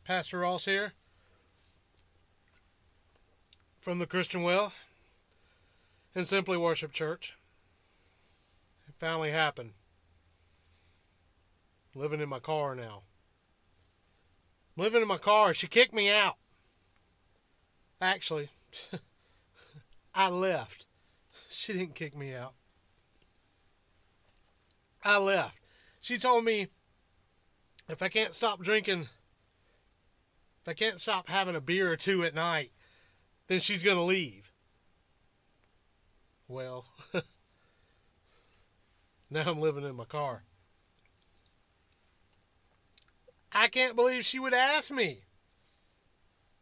Pastor Ross here from the Christian Well and Simply Worship Church. It finally happened. Living in my car now. I'm living in my car. She kicked me out. Actually, I left. She didn't kick me out. I left. She told me if I can't stop drinking, if I can't stop having a beer or two at night, then she's going to leave. Well, now I'm living in my car. I can't believe she would ask me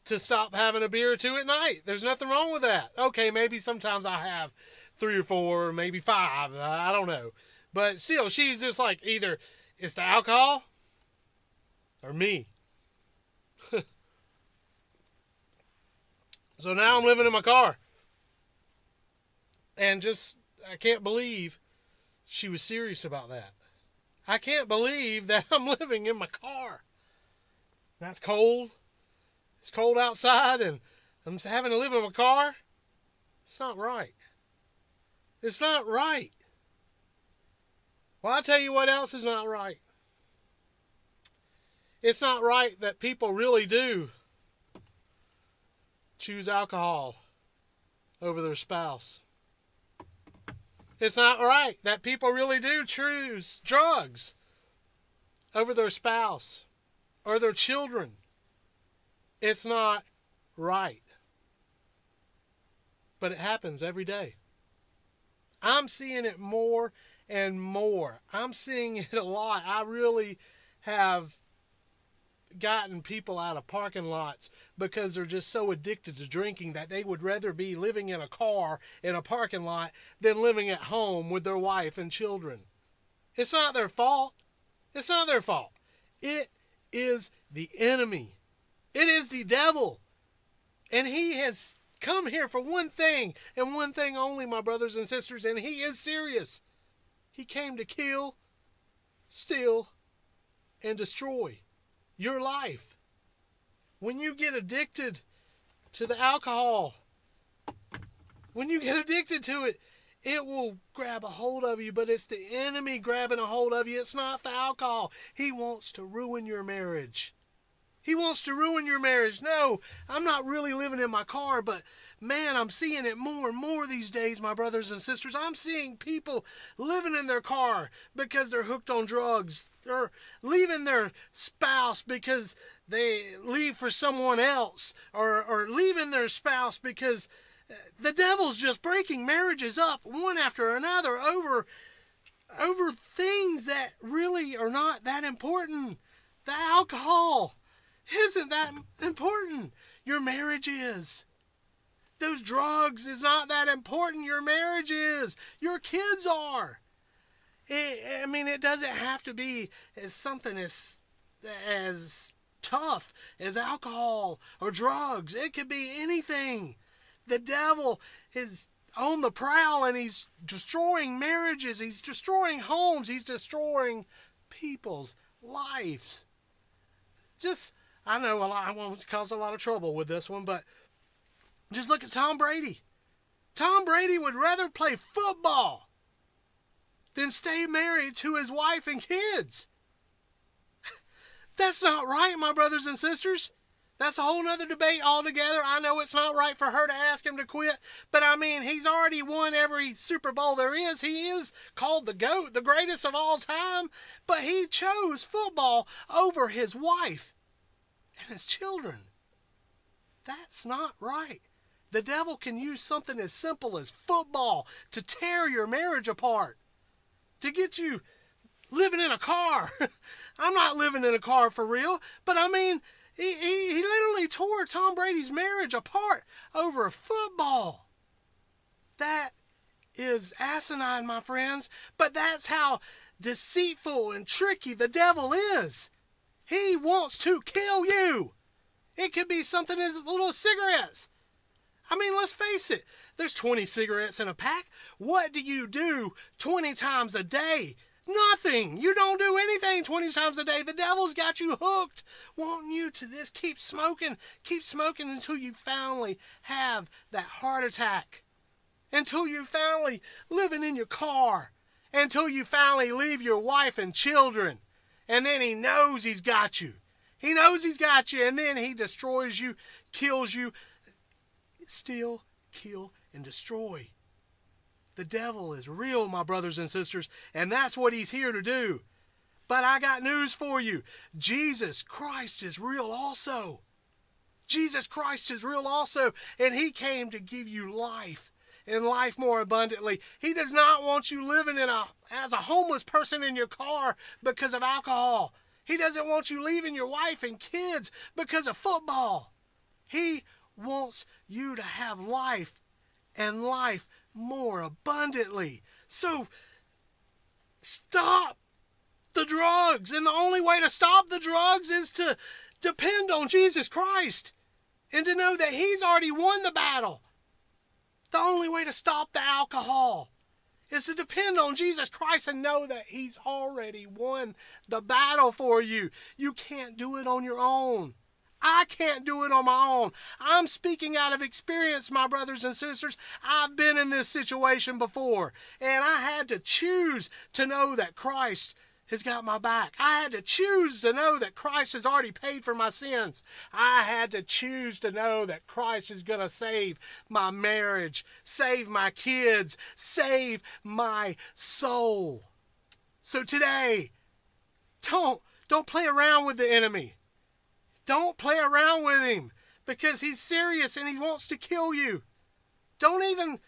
to stop having a beer or two at night. There's nothing wrong with that. Okay, maybe sometimes I have 3 or 4, maybe 5. I don't know. But still, she's just like, either it's the alcohol or me. So now I'm living in my car. And I can't believe she was serious about that. I can't believe that I'm living in my car. That's cold. It's cold outside and I'm having to live in my car. It's not right. It's not right. Well, I'll tell you what else is not right. It's not right that people really do choose alcohol over their spouse. It's not right that people really do choose drugs over their spouse or their children. It's not right. But it happens every day. I'm seeing it more and more. I'm seeing it a lot. I really have gotten people out of parking lots because they're just so addicted to drinking that they would rather be living in a car in a parking lot than living at home with their wife and children. It's not their fault. It's not their fault. It is the enemy. It is the devil. And he has come here for one thing and one thing only, my brothers and sisters, and he is serious. He came to kill, steal, and destroy your life. When you get addicted to the alcohol, when you get addicted to it, it will grab a hold of you, but it's the enemy grabbing a hold of you. It's not the alcohol. He wants to ruin your marriage. He wants to ruin your marriage. No, I'm not really living in my car, but man, I'm seeing it more and more these days, my brothers and sisters. I'm seeing people living in their car because they're hooked on drugs, or leaving their spouse because they leave for someone else, or leaving their spouse because the devil's just breaking marriages up one after another over things that really are not that important. The alcohol isn't that important. Your marriage is. Those drugs is not that important. Your marriage is. Your kids are. It doesn't have to be as something as tough as alcohol or drugs. It could be anything. The devil is on the prowl and he's destroying marriages. He's destroying homes. He's destroying people's lives. I know I won't cause a lot of trouble with this one, but just look at Tom Brady. Tom Brady would rather play football than stay married to his wife and kids. That's not right, my brothers and sisters. That's a whole nother debate altogether. I know it's not right for her to ask him to quit, but he's already won every Super Bowl there is. He is called the GOAT, the greatest of all time, but he chose football over his wife and his children. That's not right. The devil can use something as simple as football to tear your marriage apart, to get you living in a car. I'm not living in a car for real, but he literally tore Tom Brady's marriage apart over football. That is asinine, my friends, but that's how deceitful and tricky the devil is. He wants to kill you. It could be something as little as cigarettes. Let's face it. There's 20 cigarettes in a pack. What do you do 20 times a day? Nothing. You don't do anything 20 times a day. The devil's got you hooked, wanting you due to this. Keep smoking until you finally have that heart attack, until you finally living in your car, until you finally leave your wife and children, and then he knows he's got you. He knows he's got you, and then he destroys you, kills you. Steal, kill, and destroy. The devil is real, my brothers and sisters, and that's what he's here to do. But I got news for you. Jesus Christ is real also. Jesus Christ is real also, and he came to give you life, and life more abundantly. He does not want you living as a homeless person in your car because of alcohol. He doesn't want you leaving your wife and kids because of football. He wants you to have life, and life more abundantly. So stop the drugs, and the only way to stop the drugs is to depend on Jesus Christ and to know that he's already won the battle. The only way to stop the alcohol is to depend on Jesus Christ and know that he's already won the battle for you. You can't do it on your own. I can't do it on my own. I'm speaking out of experience, my brothers and sisters. I've been in this situation before, and I had to choose to know that Christ has got my back. I had to choose to know that Christ has already paid for my sins. I had to choose to know that Christ is going to save my marriage, save my kids, save my soul. So today, don't play around with the enemy. Don't play around with him, because he's serious and he wants to kill you. Don't even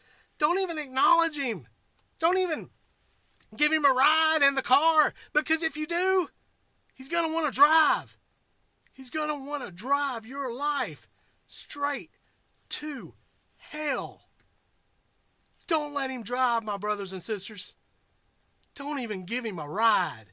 acknowledge him. Don't even give him a ride in the car, because if you do, he's going to want to drive. He's going to want to drive your life straight to hell. Don't let him drive, my brothers and sisters. Don't even give him a ride.